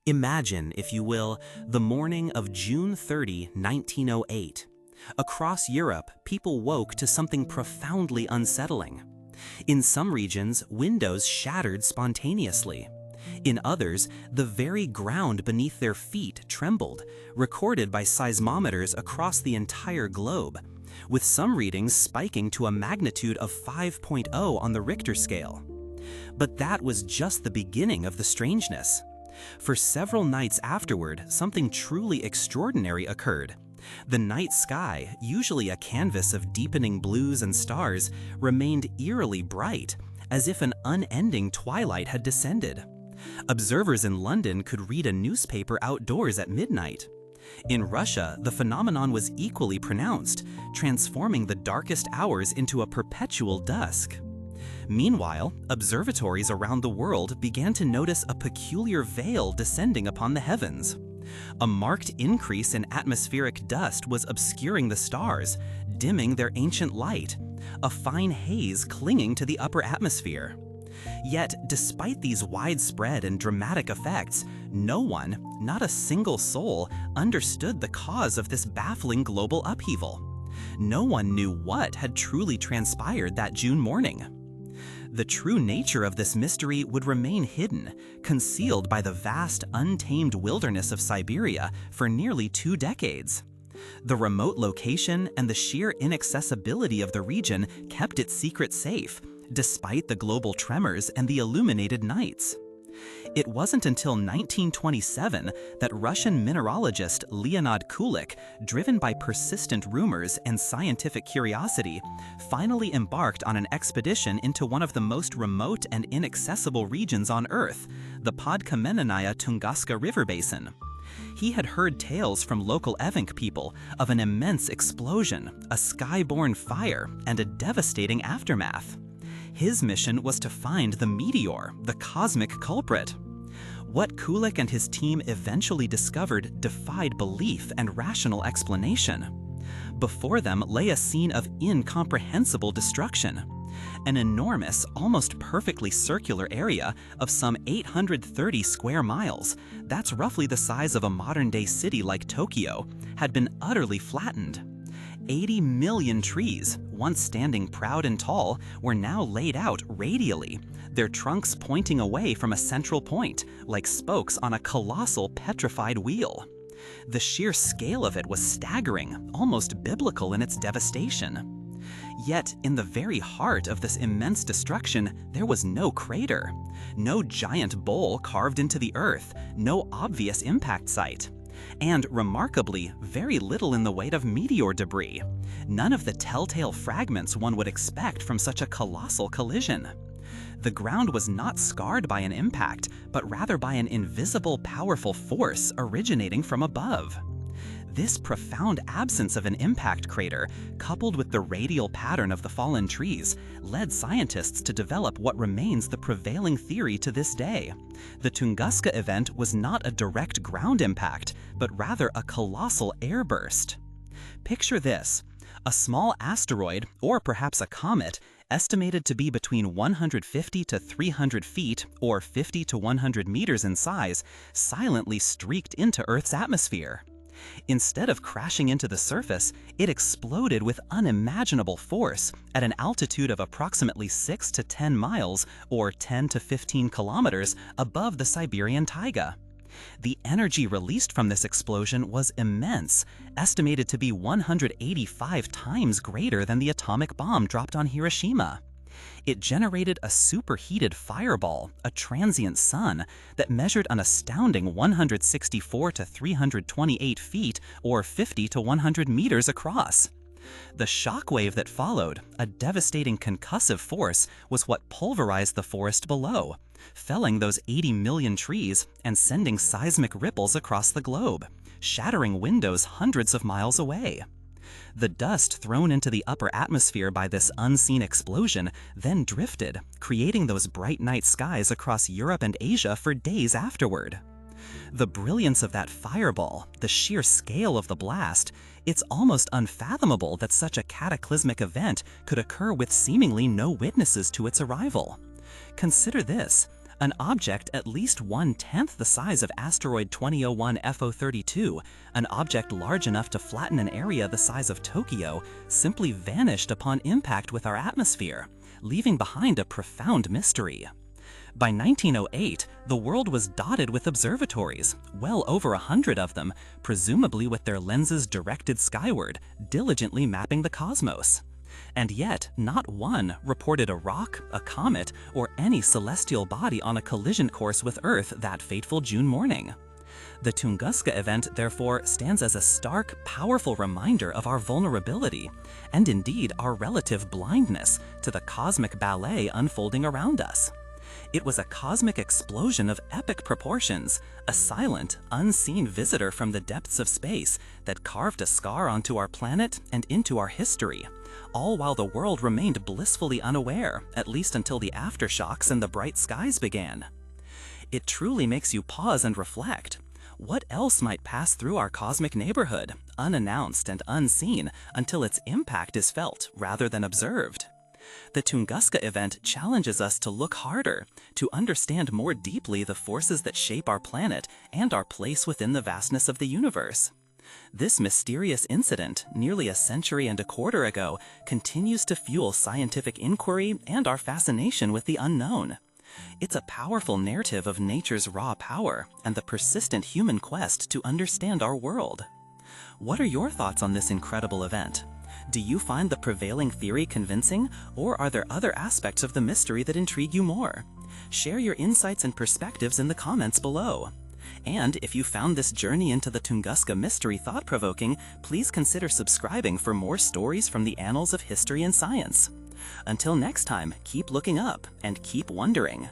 Imagine, if you will, the morning of June 30, 1908. Across Europe, people woke to something profoundly unsettling. In some regions, windows shattered spontaneously. In others, the very ground beneath their feet trembled, recorded by seismometers across the entire globe, with some readings spiking to a magnitude of 5.0 on the Richter scale. But that was just the beginning of the strangeness. For several nights afterward, something truly extraordinary occurred. The night sky, usually a canvas of deepening blues and stars, remained eerily bright, as if an unending twilight had descended. Observers in London could read a newspaper outdoors at midnight. In Russia, the phenomenon was equally pronounced, transforming the darkest hours into a perpetual dusk. Meanwhile, observatories around the world began to notice a peculiar veil descending upon the heavens. A marked increase in atmospheric dust was obscuring the stars, dimming their ancient light, a fine haze clinging to the upper atmosphere. Yet, despite these widespread and dramatic effects, no one, not a single soul, understood the cause of this baffling global upheaval. No one knew what had truly transpired that June morning. The true nature of this mystery would remain hidden, concealed by the vast, untamed wilderness of Siberia for nearly 2 decades. The remote location and the sheer inaccessibility of the region kept its secret safe, despite the global tremors and the illuminated nights. It wasn't until 1927 that Russian mineralogist Leonid Kulik, driven by persistent rumors and scientific curiosity, finally embarked on an expedition into one of the most remote and inaccessible regions on Earth, the Podkamenenaya Tunguska river basin. He had heard tales from local Evenk people of an immense explosion, a skyborne fire, and a devastating aftermath. His mission was to find the meteor, the cosmic culprit. What Kulik and his team eventually discovered defied belief and rational explanation. Before them lay a scene of incomprehensible destruction. An enormous, almost perfectly circular area of some 830 square miles, that's roughly the size of a modern-day city like Tokyo, had been utterly flattened. 80 million trees, once standing proud and tall, were now laid out radially, their trunks pointing away from a central point, like spokes on a colossal petrified wheel. The sheer scale of it was staggering, almost biblical in its devastation. Yet, in the very heart of this immense destruction, there was no crater, no giant bowl carved into the earth, no obvious impact site. And, remarkably, very little in the way of meteor debris. None of the telltale fragments one would expect from such a colossal collision. The ground was not scarred by an impact, but rather by an invisible, powerful force originating from above. This profound absence of an impact crater, coupled with the radial pattern of the fallen trees, led scientists to develop what remains the prevailing theory to this day. The Tunguska event was not a direct ground impact, but rather a colossal airburst. Picture this: a small asteroid, or perhaps a comet, estimated to be between 150 to 300 feet, or 50 to 100 meters in size, silently streaked into Earth's atmosphere. Instead of crashing into the surface, it exploded with unimaginable force at an altitude of approximately 6 to 10 miles, or 10 to 15 kilometers, above the Siberian taiga. The energy released from this explosion was immense, estimated to be 185 times greater than the atomic bomb dropped on Hiroshima. It generated a superheated fireball, a transient sun, that measured an astounding 164 to 328 feet, or 50 to 100 meters across. The shockwave that followed, a devastating concussive force, was what pulverized the forest below, felling those 80 million trees and sending seismic ripples across the globe, shattering windows hundreds of miles away. The dust thrown into the upper atmosphere by this unseen explosion then drifted, creating those bright night skies across Europe and Asia for days afterward. The brilliance of that fireball, the sheer scale of the blast, it's almost unfathomable that such a cataclysmic event could occur with seemingly no witnesses to its arrival. Consider this: An object at least 1/10 the size of asteroid 2001 FO32, an object large enough to flatten an area the size of Tokyo, simply vanished upon impact with our atmosphere, leaving behind a profound mystery. By 1908, the world was dotted with observatories, well over 100 of them, presumably with their lenses directed skyward, diligently mapping the cosmos. And yet, not one reported a rock, a comet, or any celestial body on a collision course with Earth that fateful June morning. The Tunguska event, therefore, stands as a stark, powerful reminder of our vulnerability, and indeed our relative blindness to the cosmic ballet unfolding around us. It was a cosmic explosion of epic proportions, a silent, unseen visitor from the depths of space that carved a scar onto our planet and into our history, all while the world remained blissfully unaware, at least until the aftershocks and the bright skies began. It truly makes you pause and reflect. What else might pass through our cosmic neighborhood, unannounced and unseen, until its impact is felt rather than observed? The Tunguska event challenges us to look harder, to understand more deeply the forces that shape our planet and our place within the vastness of the universe. This mysterious incident, nearly a century and a quarter ago, continues to fuel scientific inquiry and our fascination with the unknown. It's a powerful narrative of nature's raw power and the persistent human quest to understand our world. What are your thoughts on this incredible event? Do you find the prevailing theory convincing, or are there other aspects of the mystery that intrigue you more? Share your insights and perspectives in the comments below. And if you found this journey into the Tunguska mystery thought-provoking, please consider subscribing for more stories from the annals of history and science. Until next time, keep looking up and keep wondering.